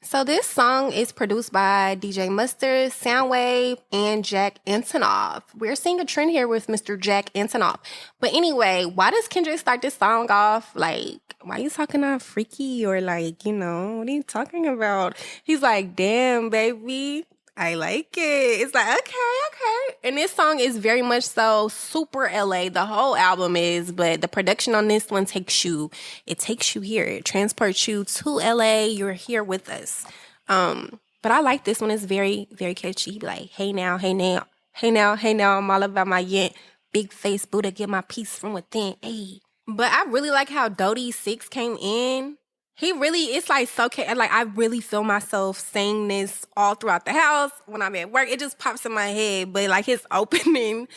So this song is produced by DJ Mustard, Soundwave, and Jack Antonoff. We're seeing a trend here with Mr. Jack Antonoff. But anyway, why does Kendrick start this song off like, why are you talking all freaky or like, you know, what are you talking about? He's like, damn, baby, I like it. It's like, okay. And this song is very much so super LA. The whole album is, but the production on this one takes you here. It transports you to LA. You're here with us. But I like this one. It's very, very catchy. Like, hey now, I'm all about my yent. Big face Buddha, get my peace from within. Hey. But I really like how Dodie Six came in. It's like so, like I really feel myself saying this all throughout the house when I'm at work. It just pops in my head. But like his opening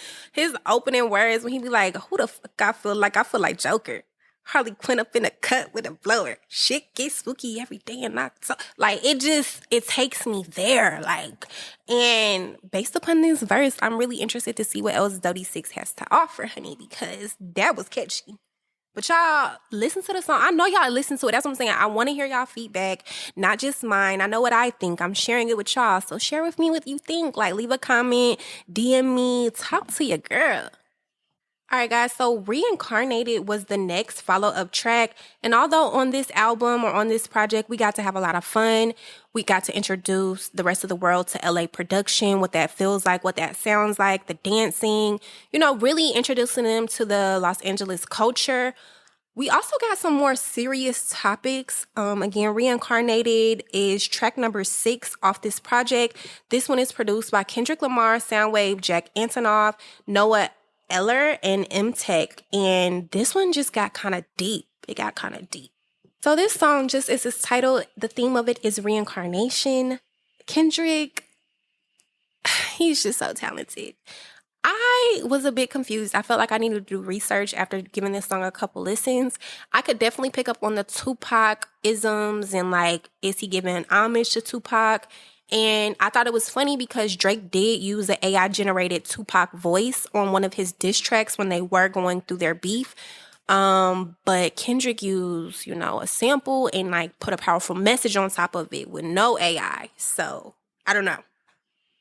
words when he be like, who the fuck I feel like Joker. Harley Quinn up in a cut with a blower. Shit gets spooky every day and not so. Like it takes me there. Like, and based upon this verse, I'm really interested to see what else Dodie Six has to offer, honey, because that was catchy. But y'all, listen to the song. I know y'all listen to it. That's what I'm saying. I want to hear y'all feedback, not just mine. I know what I think. I'm sharing it with y'all. So share with me what you think. Like, leave a comment, DM me, talk to your girl. All right, guys, so Reincarnated was the next follow-up track. And although on this album or on this project, we got to have a lot of fun, we got to introduce the rest of the world to LA production, what that feels like, what that sounds like, the dancing, you know, really introducing them to the Los Angeles culture. We also got some more serious topics. Again, Reincarnated is track number 6 off this project. This one is produced by Kendrick Lamar, Soundwave, Jack Antonoff, Noah Eller, and M-Tech. And this one just got kind of deep. It got kind of deep. So this song, just as its title, the theme of it is reincarnation. Kendrick, he's just so talented. I was a bit confused. I felt like I needed to do research after giving this song a couple listens. I could definitely pick up on the Tupac isms and like, is he giving homage to Tupac? And I thought it was funny because Drake did use an AI-generated Tupac voice on one of his diss tracks when they were going through their beef. But Kendrick used, you know, a sample and like put a powerful message on top of it with no AI. So I don't know.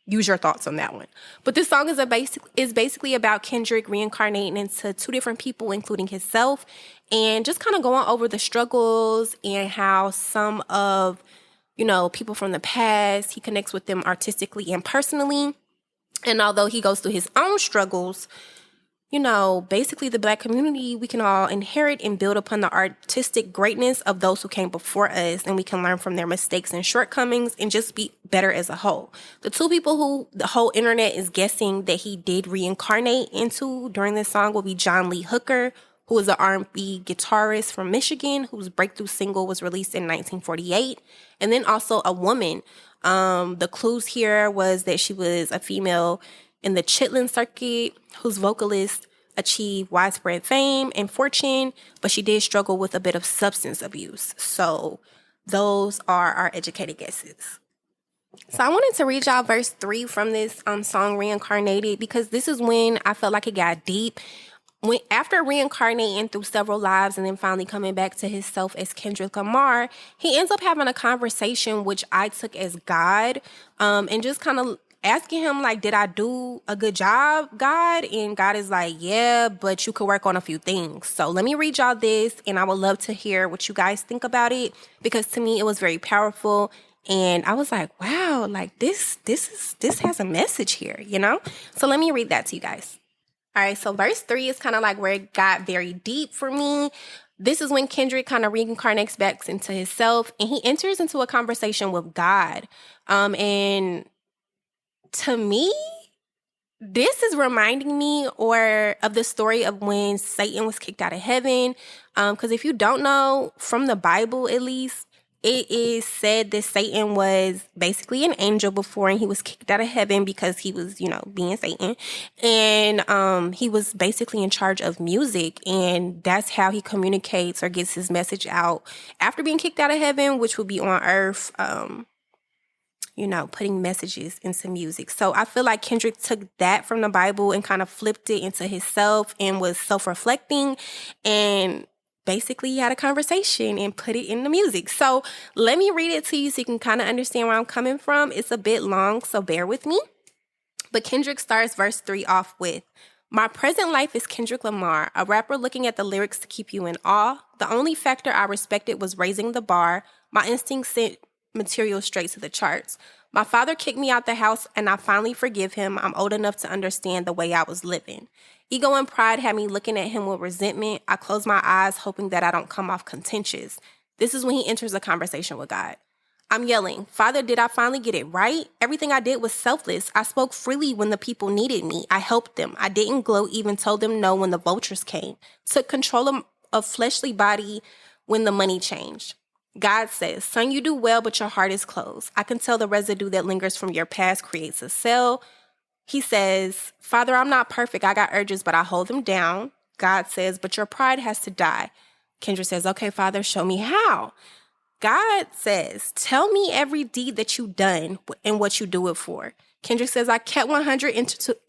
Use your thoughts on that one. But this song is basically about Kendrick reincarnating into 2 different people, including himself, and just kind of going over the struggles and how some of, you know, people from the past, he connects with them artistically and personally. And although he goes through his own struggles, you know, basically the Black community, we can all inherit and build upon the artistic greatness of those who came before us, and we can learn from their mistakes and shortcomings and just be better as a whole. The 2 people who the whole internet is guessing that he did reincarnate into during this song will be John Lee Hooker, who is an R&B guitarist from Michigan, whose breakthrough single was released in 1948, and then also a woman. The clues here was that she was a female in the Chitlin circuit, whose vocalist achieved widespread fame and fortune, but she did struggle with a bit of substance abuse. So those are our educated guesses. So I wanted to read y'all verse 3 from this song Reincarnated, because this is when I felt like it got deep. When after reincarnating through several lives and then finally coming back to himself as Kendrick Lamar, he ends up having a conversation which I took as God, and just kind of asking him, like, did I do a good job, God? And God is like, yeah, but you could work on a few things. So let me read y'all this, and I would love to hear what you guys think about it, because to me it was very powerful. And I was like, wow, like this has a message here, you know? So let me read that to you guys. All right, so verse 3 is kind of like where it got very deep for me. This is when Kendrick kind of reincarnates back into himself, and he enters into a conversation with God. And to me, this is reminding me of the story of when Satan was kicked out of heaven. Because if you don't know, from the Bible at least, it is said that Satan was basically an angel before, and he was kicked out of heaven because he was, being Satan. And he was basically in charge of music, and that's how he communicates or gets his message out after being kicked out of heaven, which would be on earth. Putting messages into music. So I feel like Kendrick took that from the Bible and kind of flipped it into himself and was self-reflecting, and basically he had a conversation and put it in the music. So let me read it to you so you can kind of understand where I'm coming from. It's a bit long, so bear with me. But Kendrick starts verse 3 off with, "My present life is Kendrick Lamar, a rapper looking at the lyrics to keep you in awe. The only factor I respected was raising the bar. My instincts sent material straight to the charts. My father kicked me out the house, and I finally forgive him. I'm old enough to understand the way I was living. Ego and pride had me looking at him with resentment. I close my eyes, hoping that I don't come off contentious." This is when he enters a conversation with God. "I'm yelling, 'Father, did I finally get it right? Everything I did was selfless. I spoke freely when the people needed me. I helped them. I didn't gloat, even told them no when the vultures came. Took control of fleshly body when the money changed.' God says, 'Son, you do well, but your heart is closed. I can tell the residue that lingers from your past creates a cell.' He says, 'Father, I'm not perfect. I got urges, but I hold them down.' God says, 'But your pride has to die.' Kendra says, 'Okay, Father, show me how.' God says, 'Tell me every deed that you've done and what you do it for.' Kendrick says, 'I kept 100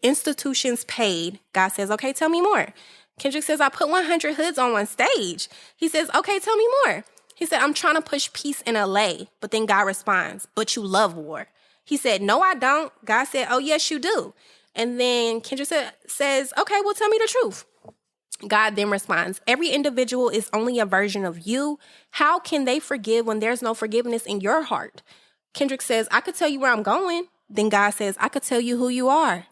institutions paid.' God says, 'Okay, tell me more.' Kendrick says, 'I put 100 hoods on one stage.' He says, 'Okay, tell me more.' He said, 'I'm trying to push peace in LA.' But then God responds, 'But you love war.' He said, 'No, I don't.' God said, 'Oh, yes, you do.' And then Kendrick says, 'Okay, well, tell me the truth.' God then responds, 'Every individual is only a version of you. How can they forgive when there's no forgiveness in your heart?' Kendrick says, 'I could tell you where I'm going.' Then God says, 'I could tell you who you are.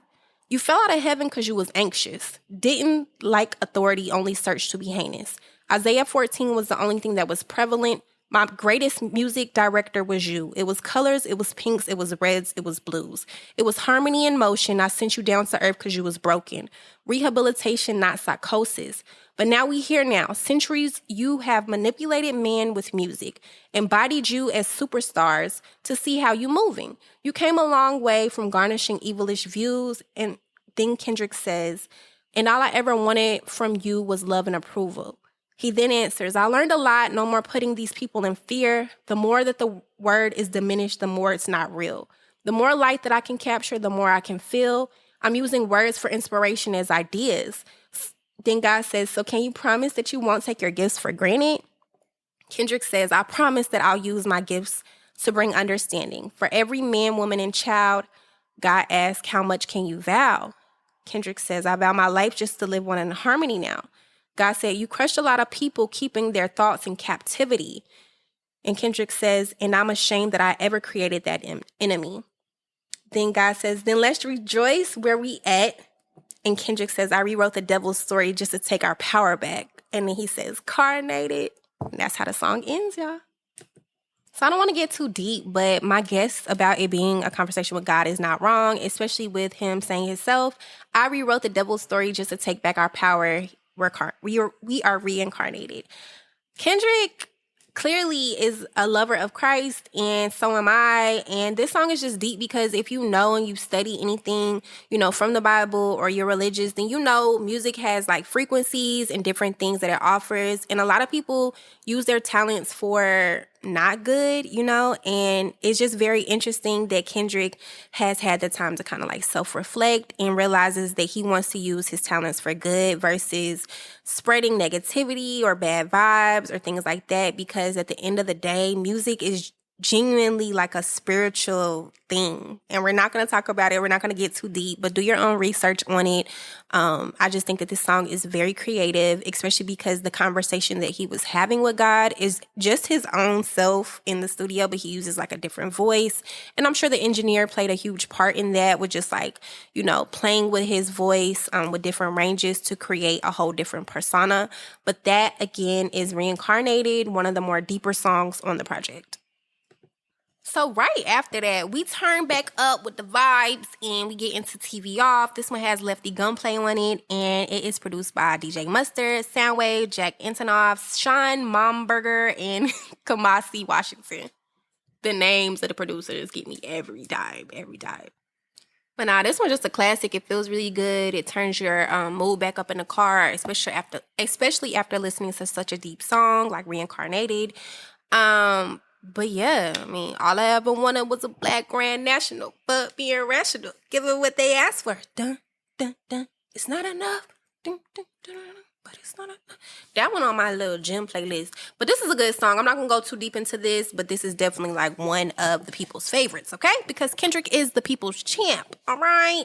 You fell out of heaven because you was anxious. Didn't like authority, only searched to be heinous. Isaiah 14 was the only thing that was prevalent. My greatest music director was you. It was colors, it was pinks, it was reds, it was blues. It was harmony in motion. I sent you down to earth because you was broken. Rehabilitation, not psychosis. But now we here now. Centuries you have manipulated man with music, embodied you as superstars to see how you moving. You came a long way from garnishing evilish views.' And then Kendrick says, 'And all I ever wanted from you was love and approval.' He then answers, 'I learned a lot. No more putting these people in fear. The more that the word is diminished, the more it's not real. The more light that I can capture, the more I can feel. I'm using words for inspiration as ideas.' Then God says, 'So can you promise that you won't take your gifts for granted?' Kendrick says, 'I promise that I'll use my gifts to bring understanding. For every man, woman, and child.' God asks, 'How much can you vow?' Kendrick says, 'I vow my life just to live one in harmony now.' God said, 'You crushed a lot of people, keeping their thoughts in captivity.' And Kendrick says, 'And I'm ashamed that I ever created that enemy.' Then God says, 'Then let's rejoice where we at.' And Kendrick says, 'I rewrote the devil's story just to take our power back.' And then he says, 'Carnated.' And that's how the song ends, y'all. So I don't want to get too deep, but my guess about it being a conversation with God is not wrong, especially with him saying himself, 'I rewrote the devil's story just to take back our power. We are reincarnated.' Kendrick clearly is a lover of Christ, and so am I. And this song is just deep because if you know and you study anything, from the Bible or you're religious, then music has like frequencies and different things that it offers. And a lot of people use their talents for not good, you know? And it's just very interesting that Kendrick has had the time to kind of like self-reflect and realizes that he wants to use his talents for good versus spreading negativity or bad vibes or things like that. Because at the end of the day, music is genuinely like a spiritual thing, and we're not going to talk about it. We're not going to get too deep, but do your own research on it. I just think that this song is very creative, especially because the conversation that he was having with God is just his own self in the studio, but he uses like a different voice. And I'm sure the engineer played a huge part in that, with just like, you know, playing with his voice with different ranges to create a whole different persona. But that again is Reincarnated, one of the more deeper songs on the project. So right after that, we turn back up with the vibes and we get into TV Off. This one has Lefty Gunplay on it, and it is produced by DJ Mustard, Soundwave, Jack Antonoff, Sean Momberger, and Kamasi Washington. The names of the producers get me every time. But nah, this one's just a classic. It feels really good. It turns your mood back up in the car, especially after listening to such a deep song like Reincarnated. But yeah, I mean, all I ever wanted was a black Grand National, but being rational, give it what they asked for. Dun, dun, dun. It's not enough. Dun, dun, dun, dun, but it's not enough. That one on my little gym playlist. But this is a good song. I'm not going to go too deep into this, but this is definitely like one of the people's favorites, okay? Because Kendrick is the people's champ, all right?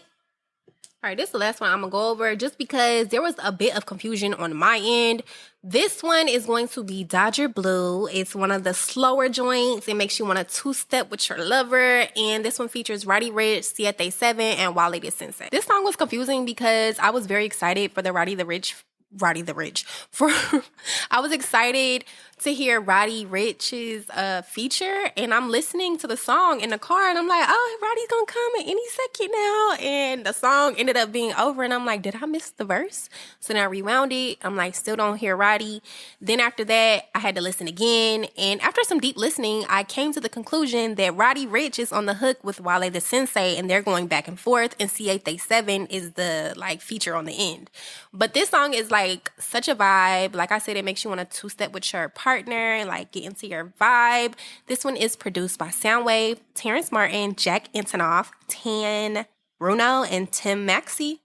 All right, this is the last one I'm going to go over just because there was a bit of confusion on my end. This one is going to be Dodger Blue. It's one of the slower joints. It makes you want to two-step with your lover. And this one features Roddy Ricch, Siete 7, and Wale the Sensei. This song was confusing because I was very excited for the Roddy the Rich. I was excited to hear Roddy Ricch's feature, and I'm listening to the song in the car, and I'm like, oh, Roddy's gonna come in any second now, and the song ended up being over, and I'm like, did I miss the verse? So then I rewound it. I'm like, still don't hear Roddy. Then after that, I had to listen again, and after some deep listening, I came to the conclusion that Roddy Ricch is on the hook with Wale the Sensei, and they're going back and forth, and Siete 7 is the like feature on the end. But this song is like such a vibe. Like I said, it makes you want to two-step with your partner and like get into your vibe. This one is produced by Soundwave, Terrence Martin, Jack Antonoff, Tan Bruno, and Tim Maxey.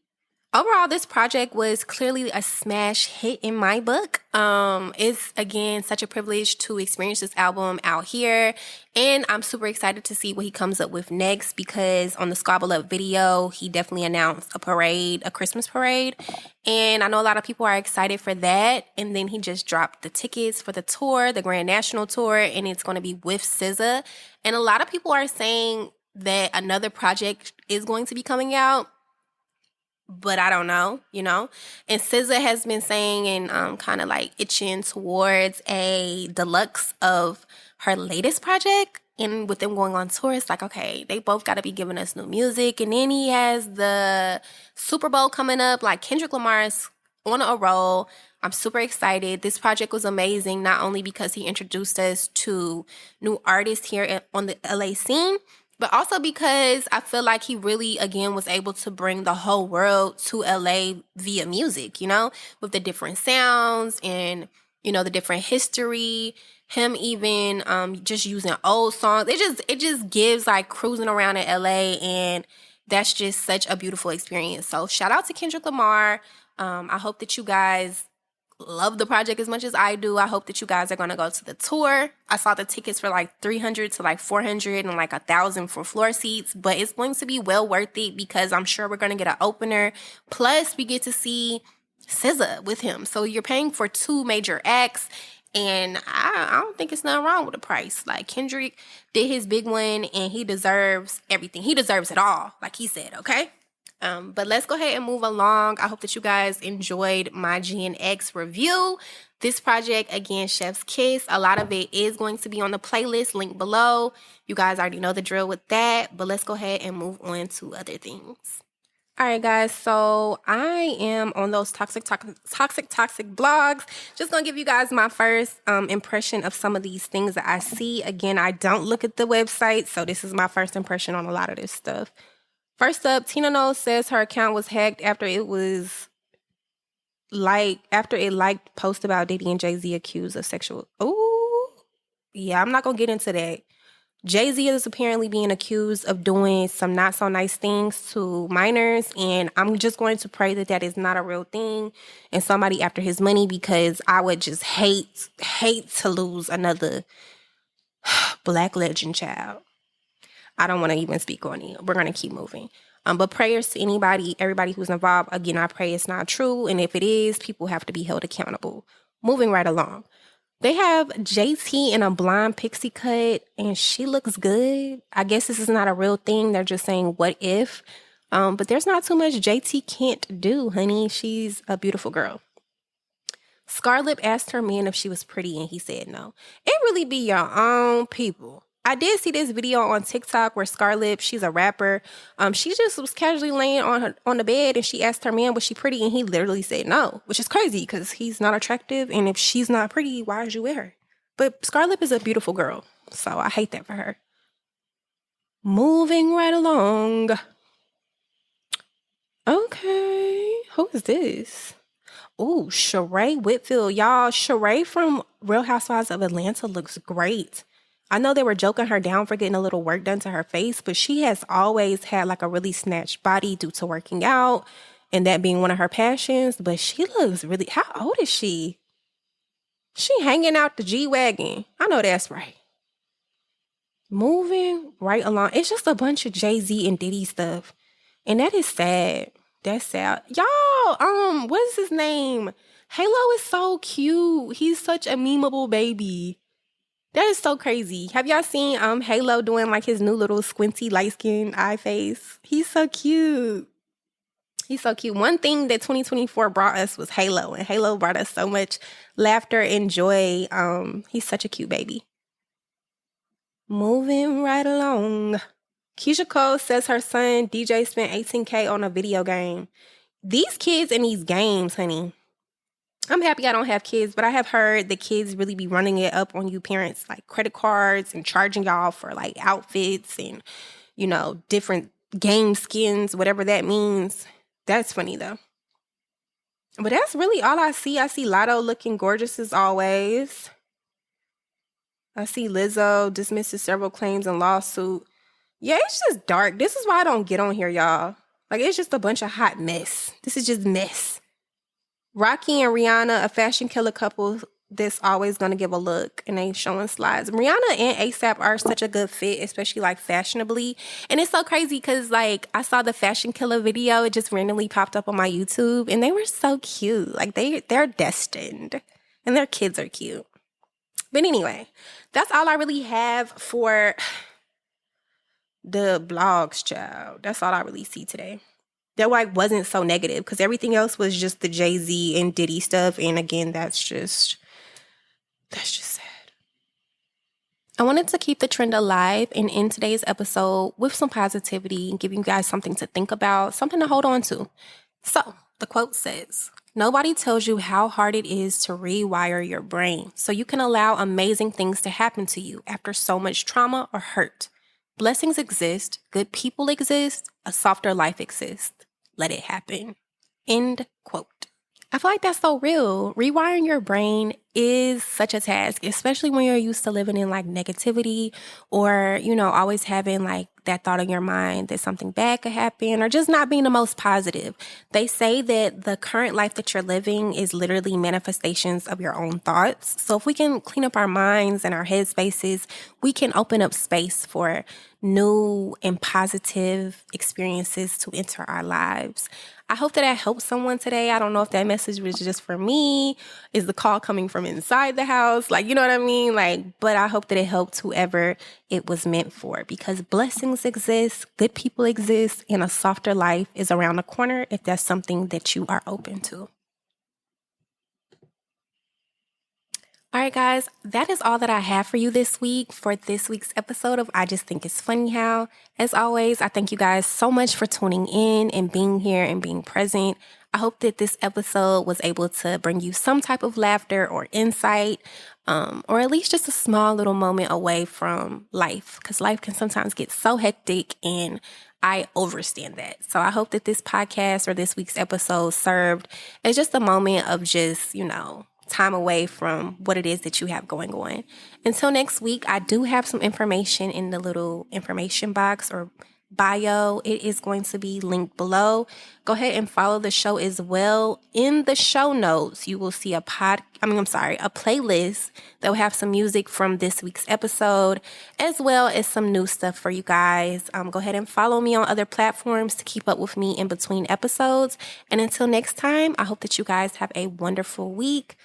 Overall, this project was clearly a smash hit in my book. It's, again, such a privilege to experience this album out here. And I'm super excited to see what he comes up with next, because on the Squabble Up video, he definitely announced a Christmas parade. And I know a lot of people are excited for that. And then he just dropped the tickets for the tour, the Grand National Tour, and it's going to be with SZA. And a lot of people are saying that another project is going to be coming out. But I don't know, you know? And SZA has been saying and kind of like itching towards a deluxe of her latest project. And with them going on tour, it's like, okay, they both got to be giving us new music. And then he has the Super Bowl coming up. Like, Kendrick Lamar is on a roll. I'm super excited. This project was amazing, not only because he introduced us to new artists here on the LA scene, but also because I feel like he really, again, was able to bring the whole world to LA via music, you know, with the different sounds and, you know, the different history. Him even just using old songs. It just gives like cruising around in LA, and that's just such a beautiful experience. So shout out to Kendrick Lamar. I hope that you guys love the project as much as I do. I hope that you guys are going to go to the tour. I saw the tickets for like $300 to like $400 and like $1,000 for floor seats, but it's going to be well worth it because I'm sure we're going to get an opener. Plus, we get to see SZA with him. So you're paying for two major acts, and I don't think it's nothing wrong with the price. Like, Kendrick did his big one, and he deserves everything. He deserves it all, like he said, okay? But let's go ahead and move along. I hope that you guys enjoyed my Gen X review. This project, again, Chef's Kiss, a lot of it is going to be on the playlist linked below. You guys already know the drill with that, but let's go ahead and move on to other things. All right, guys, so I am on those toxic blogs. Just going to give you guys my first impression of some of these things that I see. Again, I don't look at the website, so this is my first impression on a lot of this stuff. First up, Tina Knowles says her account was hacked after it liked post about Diddy and Jay-Z accused of sexual. Ooh, Yeah, I'm not going to get into that. Jay-Z is apparently being accused of doing some not so nice things to minors, and I'm just going to pray that that is not a real thing and somebody after his money, because I would just hate to lose another Black legend child. I don't want to even speak on it. We're going to keep moving. But prayers to everybody who's involved. Again, I pray it's not true, and if it is, people have to be held accountable. Moving right along. They have JT in a blonde pixie cut, and she looks good. I guess this is not a real thing. They're just saying, what if? But there's not too much JT can't do, honey. She's a beautiful girl. Scarlett asked her man if she was pretty, and he said no. It really be your own people. I did see this video on TikTok where Scarlett, she's a rapper. She just was casually laying on the bed, and she asked her man, was she pretty? And he literally said no, which is crazy because he's not attractive. And if she's not pretty, why is you with her? But Scarlett is a beautiful girl, so I hate that for her. Moving right along. Okay, who is this? Ooh, Sheree Whitfield. Y'all, Sheree from Real Housewives of Atlanta looks great. I know they were joking her down for getting a little work done to her face, but she has always had like a really snatched body due to working out and that being one of her passions. But she looks really, how old is she? She hanging out the G-Wagon. I know that's right. Moving right along. It's just a bunch of Jay-Z and Diddy stuff. And that is sad. That's sad. Y'all, what is his name? Halo is so cute. He's such a memeable baby. That is so crazy. Have y'all seen Halo doing like his new little squinty light skin eye face? He's so cute. He's so cute. One thing that 2024 brought us was Halo, and Halo brought us so much laughter and joy. He's such a cute baby. Moving right along. Keisha Cole says her son DJ spent $18K on a video game. These kids in these games, honey. I'm happy I don't have kids, but I have heard the kids really be running it up on you parents, like credit cards and charging y'all for like outfits and, you know, different game skins, whatever that means. That's funny though. But that's really all I see. I see Lotto looking gorgeous as always. I see Lizzo dismisses several claims in lawsuit. Yeah, it's just dark. This is why I don't get on here, y'all. Like, it's just a bunch of hot mess. This is just mess. Rocky and Rihanna, a fashion killer couple that's always going to give a look, and they showing slides. Rihanna and ASAP are such a good fit, especially like fashionably. And it's so crazy because like I saw the fashion killer video. It just randomly popped up on my YouTube, and they were so cute. Like they're destined, and their kids are cute. But anyway, that's all I really have for the blogs, child. That's all I really see today. That like wasn't so negative because everything else was just the Jay-Z and Diddy stuff. And again, that's just sad. I wanted to keep the trend alive and in today's episode with some positivity and giving you guys something to think about, something to hold on to. So the quote says, "Nobody tells you how hard it is to rewire your brain so you can allow amazing things to happen to you after so much trauma or hurt. Blessings exist, good people exist, a softer life exists. Let it happen." End quote. I feel like that's so real. Rewiring your brain is such a task, especially when you're used to living in like negativity or, you know, always having like that thought in your mind that something bad could happen or just not being the most positive. They say that the current life that you're living is literally manifestations of your own thoughts. So if we can clean up our minds and our head spaces, we can open up space for new and positive experiences to enter our lives. I hope that helped someone today. I don't know if that message was just for me. Is the call coming from inside the house? Like, you know what I mean? Like, but I hope that it helped whoever it was meant for, because blessings exist, good people exist, and a softer life is around the corner if that's something that you are open to. All right, guys, that is all that I have for you this week for this week's episode of I Just Think It's Funny How. As always, I thank you guys so much for tuning in and being here and being present. I hope that this episode was able to bring you some type of laughter or insight, or at least just a small little moment away from life, because life can sometimes get so hectic and I overstand that. So I hope that this podcast or this week's episode served as just a moment of just, you know, time away from what it is that you have going on. Until next week, I do have some information in the little information box or bio. It is going to be linked below. Go ahead and follow the show as well. In the show notes, you will see a playlist that will have some music from this week's episode, as well as some new stuff for you guys. Go ahead and follow me on other platforms to keep up with me in between episodes. And until next time, I hope that you guys have a wonderful week.